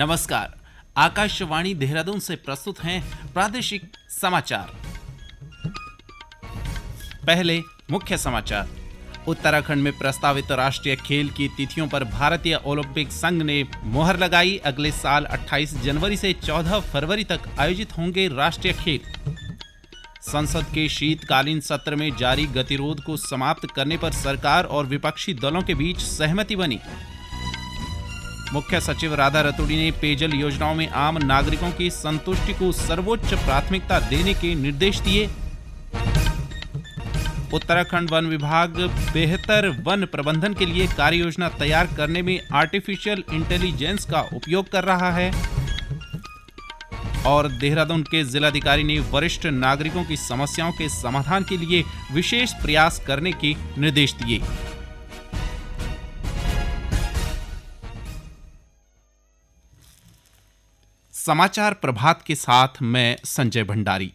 नमस्कार। आकाशवाणी देहरादून से प्रस्तुत हैं प्रादेशिक समाचार। पहले मुख्य समाचार। उत्तराखंड में प्रस्तावित राष्ट्रीय खेल की तिथियों पर भारतीय ओलंपिक संघ ने मुहर लगाई। अगले साल 28 जनवरी से 14 फरवरी तक आयोजित होंगे राष्ट्रीय खेल। संसद के शीतकालीन सत्र में जारी गतिरोध को समाप्त करने पर सरकार और विपक्षी दलों के बीच सहमति बनी। मुख्य सचिव राधा रतूड़ी ने पेयजल योजनाओं में आम नागरिकों की संतुष्टि को सर्वोच्च प्राथमिकता देने के निर्देश दिए। उत्तराखंड वन विभाग बेहतर वन प्रबंधन के लिए कार्य योजना तैयार करने में आर्टिफिशियल इंटेलिजेंस का उपयोग कर रहा है। और देहरादून के जिलाधिकारी ने वरिष्ठ नागरिकों की समस्याओं के समाधान के लिए विशेष प्रयास करने के निर्देश दिए। समाचार प्रभात के साथ मैं संजय भंडारी।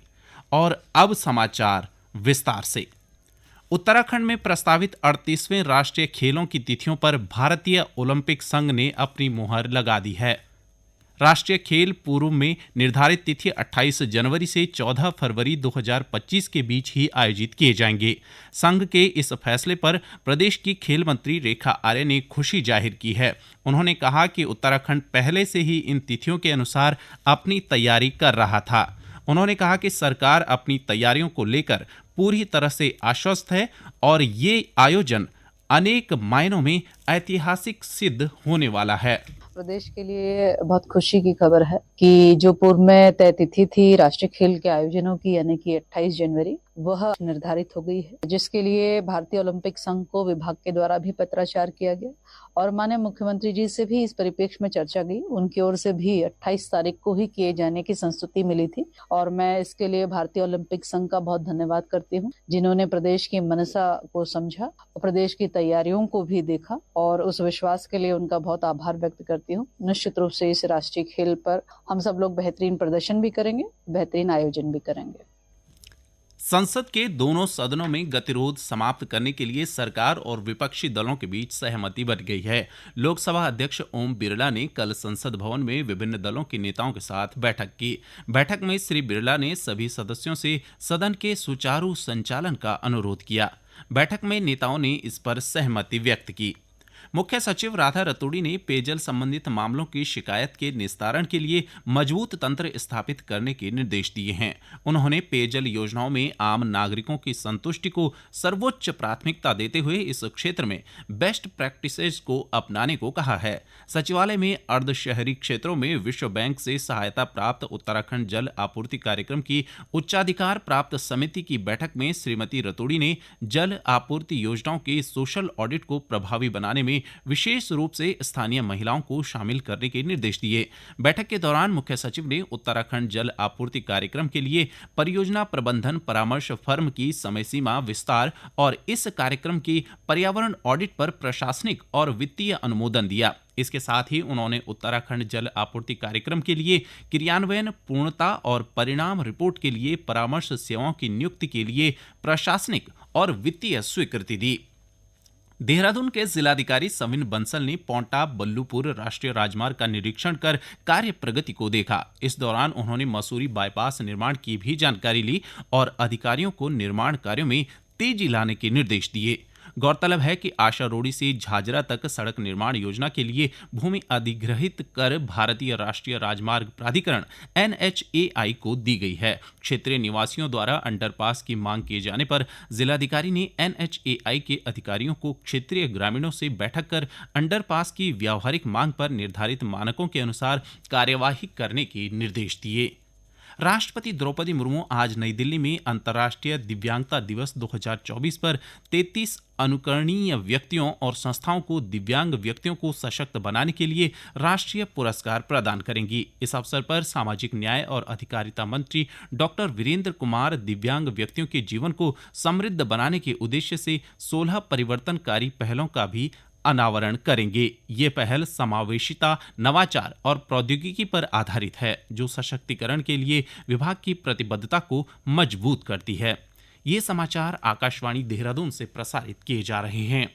और अब समाचार विस्तार से। उत्तराखंड में प्रस्तावित 38वें राष्ट्रीय खेलों की तिथियों पर भारतीय ओलंपिक संघ ने अपनी मुहर लगा दी है। राष्ट्रीय खेल पूर्व में निर्धारित तिथि 28 जनवरी से 14 फरवरी 2025 के बीच ही आयोजित किए जाएंगे। संघ के इस फैसले पर प्रदेश की खेल मंत्री रेखा आर्य ने खुशी जाहिर की है। उन्होंने कहा कि उत्तराखंड पहले से ही इन तिथियों के अनुसार अपनी तैयारी कर रहा था। उन्होंने कहा कि सरकार अपनी तैयारियों को लेकर पूरी तरह से आश्वस्त है और ये आयोजन अनेक मायनों में ऐतिहासिक सिद्ध होने वाला है। प्रदेश के लिए बहुत खुशी की खबर है कि जो पूर्व में तय तिथि थी राष्ट्रीय खेल के आयोजनों की, यानी कि 28 जनवरी, वह निर्धारित हो गई है, जिसके लिए भारतीय ओलंपिक संघ को विभाग के द्वारा भी पत्राचार किया गया और माननीय मुख्यमंत्री जी से भी इस परिप्रेक्ष्य में चर्चा गई। उनकी ओर से भी 28 तारीख को ही किए जाने की संस्तुति मिली थी और मैं इसके लिए भारतीय ओलंपिक संघ का बहुत धन्यवाद करती हूँ, जिन्होंने प्रदेश की मनसा को समझा और प्रदेश की तैयारियों को भी देखा, और उस विश्वास के लिए उनका बहुत आभार व्यक्त करती हूँ। निश्चित रूप से इस राष्ट्रीय खेल पर हम सब लोग बेहतरीन प्रदर्शन भी करेंगे, बेहतरीन आयोजन भी करेंगे। संसद के दोनों सदनों में गतिरोध समाप्त करने के लिए सरकार और विपक्षी दलों के बीच सहमति बन गई है। लोकसभा अध्यक्ष ओम बिरला ने कल संसद भवन में विभिन्न दलों के नेताओं के साथ बैठक की। बैठक में श्री बिरला ने सभी सदस्यों से सदन के सुचारू संचालन का अनुरोध किया। बैठक में नेताओं ने इस पर सहमति व्यक्त की। मुख्य सचिव राधा रतूड़ी ने पेयजल संबंधित मामलों की शिकायत के निस्तारण के लिए मजबूत तंत्र स्थापित करने के निर्देश दिए हैं। उन्होंने पेयजल योजनाओं में आम नागरिकों की संतुष्टि को सर्वोच्च प्राथमिकता देते हुए इस क्षेत्र में बेस्ट प्रैक्टिसेज को अपनाने को कहा है। सचिवालय में अर्ध शहरी क्षेत्रों में विश्व बैंक से सहायता प्राप्त उत्तराखंड जल आपूर्ति कार्यक्रम की उच्चाधिकार प्राप्त समिति की बैठक में श्रीमती रतूड़ी ने जल आपूर्ति योजनाओं के सोशल ऑडिट को प्रभावी बनाने में विशेष रूप से स्थानीय महिलाओं को शामिल करने के निर्देश दिए। बैठक के दौरान मुख्य सचिव ने उत्तराखंड जल आपूर्ति कार्यक्रम के लिए परियोजना प्रबंधन परामर्श फर्म की समय सीमा विस्तार और इस कार्यक्रम की पर्यावरण ऑडिट पर प्रशासनिक और वित्तीय अनुमोदन दिया। इसके साथ ही उन्होंने उत्तराखंड जल आपूर्ति कार्यक्रम के लिए क्रियान्वयन पूर्णता और परिणाम रिपोर्ट के लिए परामर्श सेवाओं की नियुक्ति के लिए प्रशासनिक और वित्तीय स्वीकृति दी। देहरादून के जिलाधिकारी सविन बंसल ने पौंटा बल्लूपुर राष्ट्रीय राजमार्ग का निरीक्षण कर कार्य प्रगति को देखा। इस दौरान उन्होंने मसूरी बाईपास निर्माण की भी जानकारी ली और अधिकारियों को निर्माण कार्यों में तेजी लाने के निर्देश दिए। गौरतलब है कि आशा रोडी से झाजरा तक सड़क निर्माण योजना के लिए भूमि अधिग्रहित कर भारतीय राष्ट्रीय राजमार्ग प्राधिकरण NHAI को दी गई है। क्षेत्रीय निवासियों द्वारा अंडरपास की मांग किए जाने पर जिलाधिकारी ने NHAI के अधिकारियों को क्षेत्रीय ग्रामीणों से बैठक कर अंडरपास की व्यावहारिक मांग पर निर्धारित मानकों के अनुसार कार्यवाही करने के निर्देश दिए। राष्ट्रपति द्रौपदी मुर्मू आज नई दिल्ली में अंतर्राष्ट्रीय दिव्यांगता दिवस 2024 पर 33 अनुकरणीय व्यक्तियों और संस्थाओं को दिव्यांग व्यक्तियों को सशक्त बनाने के लिए राष्ट्रीय पुरस्कार प्रदान करेंगी। इस अवसर पर सामाजिक न्याय और अधिकारिता मंत्री डॉक्टर वीरेंद्र कुमार दिव्यांग व्यक्तियों के जीवन को समृद्ध बनाने के उद्देश्य से 16 परिवर्तनकारी पहलों का भी अनावरण करेंगे। ये पहल समावेशिता, नवाचार और प्रौद्योगिकी पर आधारित है, जो सशक्तिकरण के लिए विभाग की प्रतिबद्धता को मजबूत करती है। ये समाचार आकाशवाणी देहरादून से प्रसारित किए जा रहे हैं।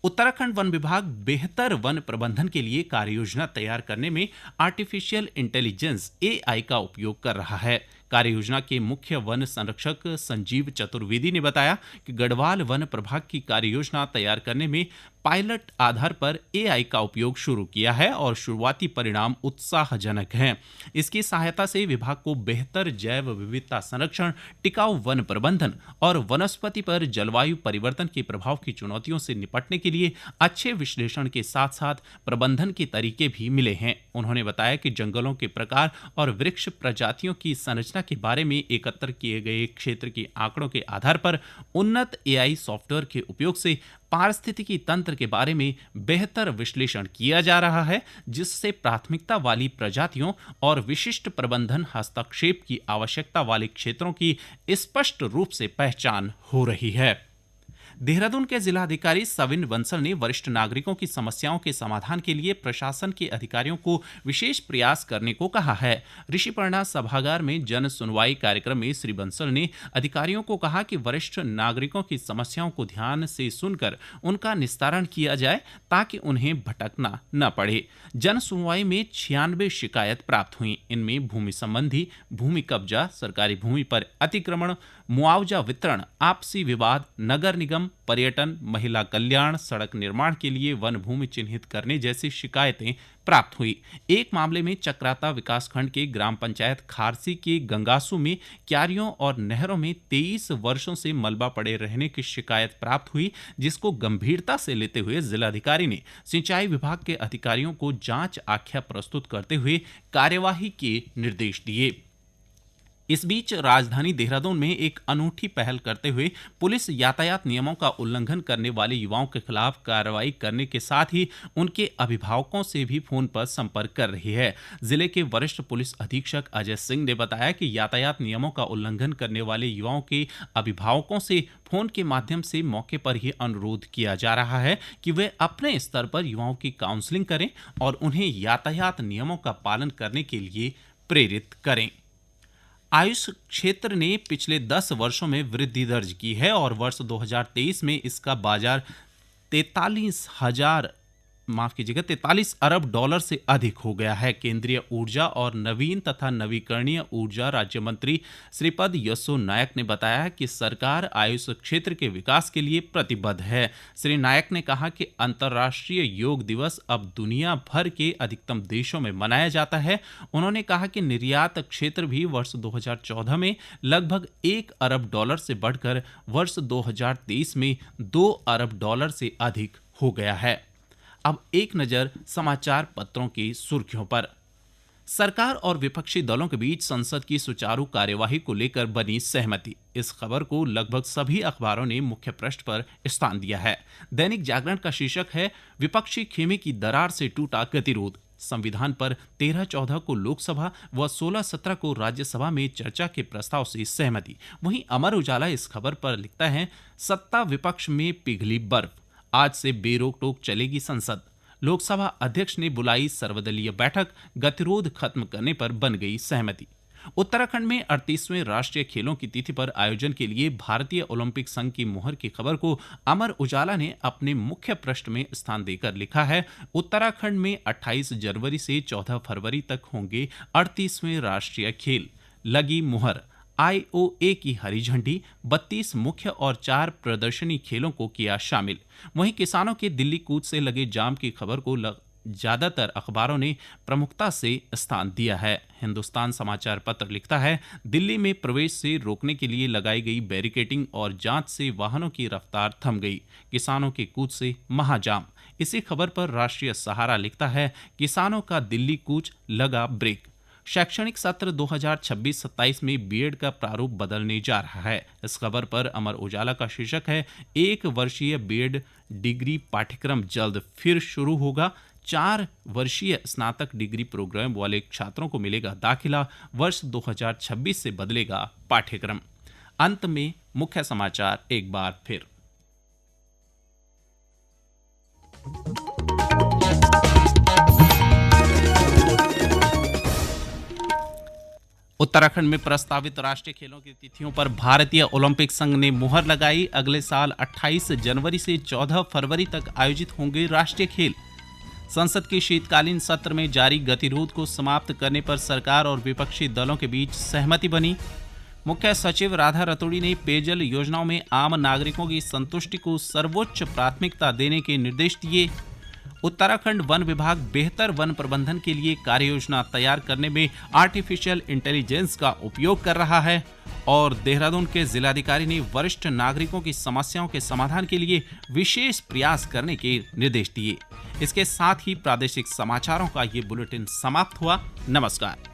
उत्तराखंड वन विभाग बेहतर वन प्रबंधन के लिए कार्ययोजना तैयार करने में आर्टिफिशियल इंटेलिजेंस एआई का उपयोग कर रहा है। कार्ययोजना के मुख्य वन संरक्षक संजीव चतुर्वेदी ने बताया कि गढ़वाल वन प्रभाग की कार्ययोजना तैयार करने में पायलट आधार पर एआई का उपयोग शुरू किया है और शुरुआती परिणाम उत्साहजनक हैं। इसकी सहायता से विभाग को बेहतर जैव विविधता संरक्षण, टिकाऊ वन प्रबंधन और वनस्पति पर जलवायु परिवर्तन के प्रभाव की चुनौतियों से निपटने के लिए अच्छे विश्लेषण के साथ साथ प्रबंधन के तरीके भी मिले हैं। उन्होंने बताया कि जंगलों के प्रकार और वृक्ष प्रजातियों की संरचना के बारे में एकत्र किए गए क्षेत्र के आंकड़ों के आधार पर उन्नत एआई सॉफ्टवेयर के उपयोग से पारिस्थितिकी तंत्र के बारे में बेहतर विश्लेषण किया जा रहा है, जिससे प्राथमिकता वाली प्रजातियों और विशिष्ट प्रबंधन हस्तक्षेप की आवश्यकता वाले क्षेत्रों की स्पष्ट रूप से पहचान हो रही है। देहरादून के जिलाधिकारी सविन बंसल ने वरिष्ठ नागरिकों की समस्याओं के समाधान के लिए प्रशासन के अधिकारियों को विशेष प्रयास करने को कहा है। ऋषिपर्णा सभागार में जन सुनवाई कार्यक्रम में श्री बंसल ने अधिकारियों को कहा कि वरिष्ठ नागरिकों की समस्याओं को ध्यान से सुनकर उनका निस्तारण किया जाए ताकि उन्हें भटकना न पड़े। जन सुनवाई में 96 शिकायत प्राप्त हुई। इनमें भूमि संबंधी, भूमि कब्जा, सरकारी भूमि पर अतिक्रमण, मुआवजा वितरण, आपसी विवाद, नगर निगम, पर्यटन, महिला कल्याण, सड़क निर्माण के लिए वन भूमि चिन्हित करने जैसी शिकायतें प्राप्त हुई। एक मामले में चक्राता विकासखंड के ग्राम पंचायत खारसी के गंगासू में क्यारियों और नहरों में 23 वर्षों से मलबा पड़े रहने की शिकायत प्राप्त हुई, जिसको गंभीरता से लेते हुए जिलाधिकारी ने सिंचाई विभाग के अधिकारियों को जांच आख्या प्रस्तुत करते हुए कार्यवाही के निर्देश दिए। इस बीच राजधानी देहरादून में एक अनूठी पहल करते हुए पुलिस यातायात नियमों का उल्लंघन करने वाले युवाओं के खिलाफ कार्रवाई करने के साथ ही उनके अभिभावकों से भी फोन पर संपर्क कर रही है। जिले के वरिष्ठ पुलिस अधीक्षक अजय सिंह ने बताया कि यातायात नियमों का उल्लंघन करने वाले युवाओं के अभिभावकों से फोन के माध्यम से मौके पर ही अनुरोध किया जा रहा है कि वे अपने स्तर पर युवाओं की काउंसलिंग करें और उन्हें यातायात नियमों का पालन करने के लिए प्रेरित करें। आयुष क्षेत्र ने पिछले 10 वर्षों में वृद्धि दर्ज की है और वर्ष 2023 में इसका बाजार 43 अरब डॉलर से अधिक हो गया है। केंद्रीय ऊर्जा और नवीन तथा नवीकरणीय ऊर्जा राज्य मंत्री श्रीपद यसो नायक ने बताया कि सरकार आयुष क्षेत्र के विकास के लिए प्रतिबद्ध है। श्री नायक ने कहा कि अंतर्राष्ट्रीय योग दिवस अब दुनिया भर के अधिकतम देशों में मनाया जाता है। उन्होंने कहा कि निर्यात क्षेत्र भी वर्ष 2014 में लगभग 1 अरब डॉलर से बढ़कर वर्ष 2023 में 2 अरब डॉलर से अधिक हो गया है। अब एक नजर समाचार पत्रों की सुर्खियों पर। सरकार और विपक्षी दलों के बीच संसद की सुचारू कार्यवाही को लेकर बनी सहमति। इस खबर को लगभग सभी अखबारों ने मुख्य पृष्ठ पर स्थान दिया है। दैनिक जागरण का शीर्षक है, विपक्षी खेमे की दरार से टूटा गतिरोध। संविधान पर 13-14 को लोकसभा व 16-17 को राज्यसभा में चर्चा के प्रस्ताव से सहमति। वहीं अमर उजाला इस खबर पर लिखता है, सत्ता विपक्ष में पिघली बर्फ, आज से बेरोक टोक चलेगी संसद। लोकसभा अध्यक्ष ने बुलाई सर्वदलीय बैठक, गतिरोध खत्म करने पर बन गई सहमति। उत्तराखंड में 38वें राष्ट्रीय खेलों की तिथि पर आयोजन के लिए भारतीय ओलंपिक संघ की मुहर की खबर को अमर उजाला ने अपने मुख्य पृष्ठ में स्थान देकर लिखा है, उत्तराखंड में 28 जनवरी से 14 फरवरी तक होंगे 38वें राष्ट्रीय खेल, लगी मुहर। आईओए की हरी झंडी, 32 मुख्य और 4 प्रदर्शनी खेलों को किया शामिल। वहीं किसानों के दिल्ली कूच से लगे जाम की खबर को ज्यादातर अखबारों ने प्रमुखता से स्थान दिया है। हिंदुस्तान समाचार पत्र लिखता है, दिल्ली में प्रवेश से रोकने के लिए लगाई गई बैरिकेडिंग और जांच से वाहनों की रफ्तार थम गई, किसानों के कूच से महाजाम। इसी खबर पर राष्ट्रीय सहारा लिखता है, किसानों का दिल्ली कूच लगा ब्रेक। शैक्षणिक सत्र 2026-27 में बीएड का प्रारूप बदलने जा रहा है। इस खबर पर अमर उजाला का शीर्षक है, 1 वर्षीय बीएड डिग्री पाठ्यक्रम जल्द फिर शुरू होगा। 4 वर्षीय स्नातक डिग्री प्रोग्राम वाले छात्रों को मिलेगा दाखिला। वर्ष 2026 से बदलेगा पाठ्यक्रम। अंत में मुख्य समाचार एक बार फिर। उत्तराखंड में प्रस्तावित राष्ट्रीय खेलों की तिथियों पर भारतीय ओलंपिक संघ ने मुहर लगाई। अगले साल 28 जनवरी से 14 फरवरी तक आयोजित होंगे राष्ट्रीय खेल। संसद के शीतकालीन सत्र में जारी गतिरोध को समाप्त करने पर सरकार और विपक्षी दलों के बीच सहमति बनी। मुख्य सचिव राधा रतूड़ी ने पेयजल योजनाओं में आम नागरिकों की संतुष्टि को सर्वोच्च प्राथमिकता देने के निर्देश दिए। उत्तराखंड वन विभाग बेहतर वन प्रबंधन के लिए कार्ययोजना तैयार करने में आर्टिफिशियल इंटेलिजेंस का उपयोग कर रहा है। और देहरादून के जिलाधिकारी ने वरिष्ठ नागरिकों की समस्याओं के समाधान के लिए विशेष प्रयास करने के निर्देश दिए। इसके साथ ही प्रादेशिक समाचारों का ये बुलेटिन समाप्त हुआ। नमस्कार।